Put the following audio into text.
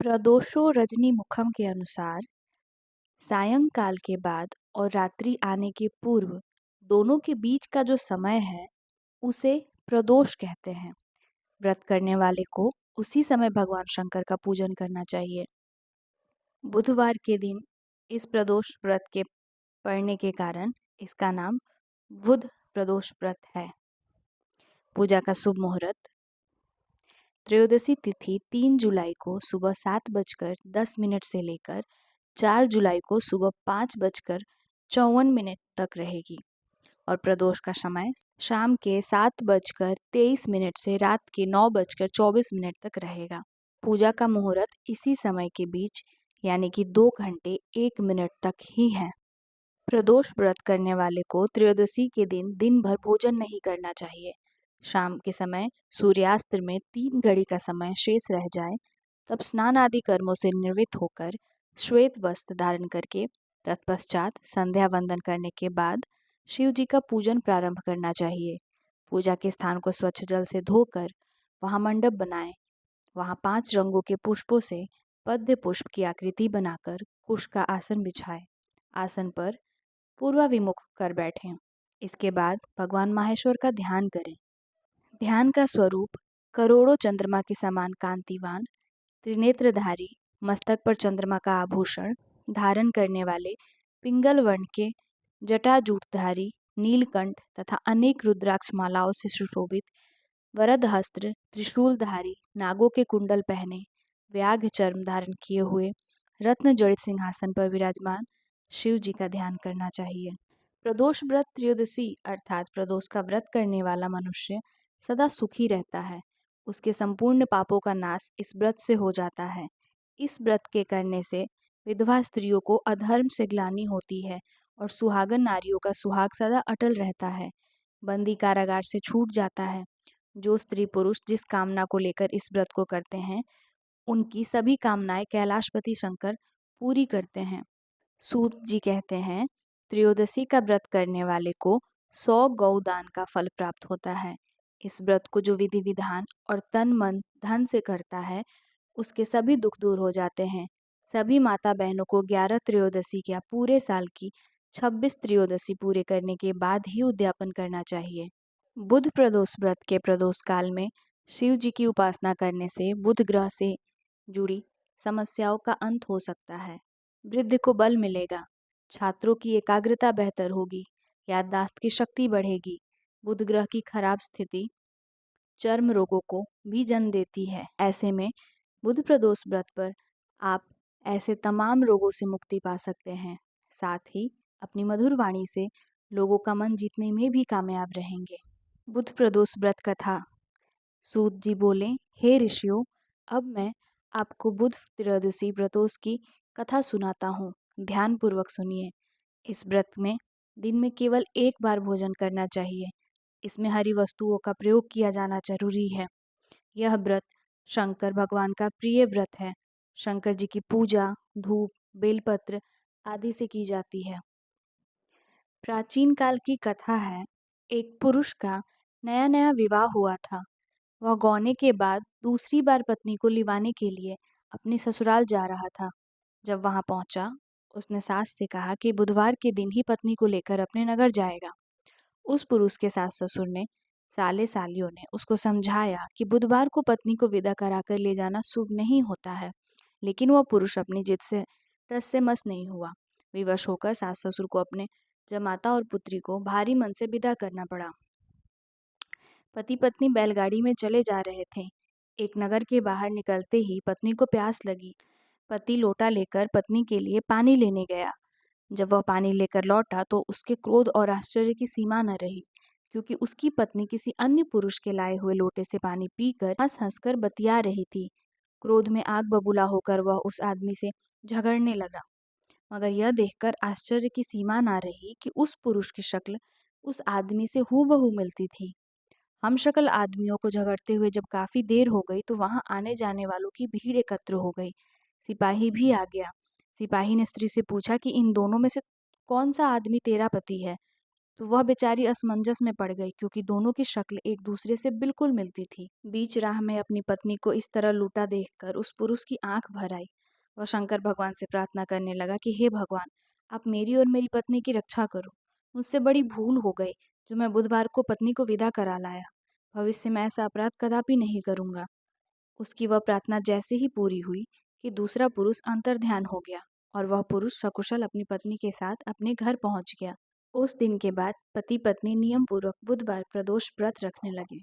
प्रदोषो रजनीमुखम के अनुसार सायंकाल के बाद और रात्रि आने के पूर्व दोनों के बीच का जो समय है उसे प्रदोष कहते हैं। व्रत करने वाले को उसी समय भगवान शंकर का पूजन करना चाहिए। बुधवार के दिन इस प्रदोष व्रत के पड़ने के कारण इसका नाम बुध प्रदोष व्रत है। पूजा का शुभ मुहूर्त त्रयोदशी तिथि 3 जुलाई को सुबह 7:10 से लेकर 4 जुलाई को सुबह 5:54 तक रहेगी और प्रदोष का समय शाम के 7:23 से रात के 9:24 तक रहेगा। पूजा का मुहूर्त इसी समय के बीच यानी कि 2 घंटे 1 मिनट तक ही है। प्रदोष व्रत करने वाले को त्रयोदशी के दिन भर भोजन नहीं करना चाहिए। शाम के समय सूर्यास्त में 3 घड़ी का समय शेष रह जाए तब स्नान आदि कर्मों से निवृत्त होकर श्वेत वस्त्र धारण करके तत्पश्चात संध्या वंदन करने के बाद शिव जी का पूजन प्रारंभ करना चाहिए। पूजा के स्थान को स्वच्छ जल से धोकर वहां मंडप बनाएं। वहां 5 रंगों के पुष्पों से पद्म पुष्प की आकृति बनाकर कुश का आसन बिछाएं। आसन पर पूर्वाभिमुख कर बैठें। इसके बाद भगवान माहेश्वर का ध्यान करें। ध्यान का स्वरूप करोड़ों चंद्रमा के समान कांतिवान, त्रिनेत्रधारी, मस्तक पर चंद्रमा का आभूषण धारण करने वाले, पिंगल वर्ण के जटाजूटधारी, नीलकंठ तथा अनेक रुद्राक्ष मालाओं से सुशोभित, वरद हस्त्र, त्रिशूलधारी, नागों के कुंडल पहने, व्याघ्र चर्म धारण किए हुए, रत्न जड़ित सिंहासन पर विराजमान शिव जी का ध्यान करना चाहिए। प्रदोष व्रत त्रयोदशी अर्थात प्रदोष का व्रत करने वाला मनुष्य सदा सुखी रहता है। उसके संपूर्ण पापों का नाश इस व्रत से हो जाता है। इस व्रत के करने से विधवा स्त्रियों को अधर्म से ग्लानि होती है और सुहागन नारियों का सुहाग सदा अटल रहता है। बंदी कारागार से छूट जाता है। जो स्त्री पुरुष जिस कामना को लेकर इस व्रत को करते हैं उनकी सभी कामनाएं कैलाशपति शंकर पूरी करते हैं। सूत जी कहते हैं, त्रयोदशी का व्रत करने वाले को 100 गौदान का फल प्राप्त होता है। इस व्रत को जो विधि विधान और तन मन धन से करता है उसके सभी दुख दूर हो जाते हैं। सभी माता बहनों को 11 त्रयोदशी या पूरे साल की 26 त्रयोदशी पूरे करने के बाद ही उद्यापन करना चाहिए। बुध प्रदोष व्रत के प्रदोष काल में शिव जी की उपासना करने से बुध ग्रह से जुड़ी समस्याओं का अंत हो सकता है। वृद्ध को बल मिलेगा, छात्रों की एकाग्रता बेहतर होगी, याददाश्त की शक्ति बढ़ेगी। बुध ग्रह की खराब स्थिति चर्म रोगों को भी जन्म देती है। ऐसे में बुध प्रदोष व्रत पर आप ऐसे तमाम रोगों से मुक्ति पा सकते हैं। साथ ही अपनी मधुर वाणी से लोगों का मन जीतने में भी कामयाब रहेंगे। बुध प्रदोष व्रत कथा। सूत जी बोले, हे ऋषियों, अब मैं आपको बुध त्रयोदशी व्रतों की कथा सुनाता हूँ। ध्यान पूर्वक सुनिए। इस व्रत में दिन में केवल एक बार भोजन करना चाहिए। इसमें हरी वस्तुओं का प्रयोग किया जाना जरूरी है। यह व्रत शंकर भगवान का प्रिय व्रत है। शंकर जी की पूजा धूप, बेलपत्र आदि से की जाती है। प्राचीन काल की कथा है, एक पुरुष का नया नया विवाह हुआ था। वह गौने के बाद दूसरी बार पत्नी को लिवाने के लिए अपने ससुराल जा रहा था। जब वहां पहुंचा, उसने सास से कहा कि बुधवार के दिन ही पत्नी को लेकर अपने नगर जाएगा। उस पुरुष के सास ससुर ने साले सालियों ने उसको समझाया कि बुधवार को पत्नी को विदा कराकर ले जाना शुभ नहीं होता है, लेकिन वह पुरुष अपनी जिद से रस से मस नहीं हुआ। विवश होकर सास ससुर को अपने जमाता और पुत्री को भारी मन से विदा करना पड़ा। पति पत्नी बैलगाड़ी में चले जा रहे थे। एक नगर के बाहर निकलते ही पत्नी को प्यास लगी। पति लोटा लेकर पत्नी के लिए पानी लेने गया। जब वह पानी लेकर लौटा तो उसके क्रोध और आश्चर्य की सीमा न रही, क्योंकि उसकी पत्नी किसी अन्य पुरुष के लाए हुए लोटे से पानी पीकर हंस हंस कर बतिया रही थी। क्रोध में आग बबूला होकर वह उस आदमी से झगड़ने लगा, मगर यह देखकर आश्चर्य की सीमा न रही कि उस पुरुष की शक्ल उस आदमी से हूबहू मिलती थी। हम शक्ल आदमियों को झगड़ते हुए जब काफी देर हो गई तो वहां आने जाने वालों की भीड़ एकत्र हो गई। सिपाही भी आ गया। सिपाही ने स्त्री से पूछा कि इन दोनों में से कौन सा आदमी तेरा पति है। तो वह बेचारी असमंजस में पड़ गई, क्योंकि दोनों की शक्ल एक दूसरे से बिल्कुल मिलती थी। बीच राह में अपनी पत्नी को इस तरह लूटा देखकर उस पुरुष की आंख भर आई। वह शंकर भगवान से प्रार्थना करने लगा कि हे भगवान, आप मेरी और मेरी पत्नी की रक्षा करो। मुझसे बड़ी भूल हो गई जो मैं बुधवार को पत्नी को विदा करा लाया। भविष्य में ऐसा अपराध कदापि नहीं करूंगा। उसकी वह प्रार्थना जैसे ही पूरी हुई कि दूसरा पुरुष अंतर्ध्यान हो गया और वह पुरुष सकुशल अपनी पत्नी के साथ अपने घर पहुंच गया। उस दिन के बाद पति पत्नी नियम पूर्वक बुधवार प्रदोष व्रत रखने लगे।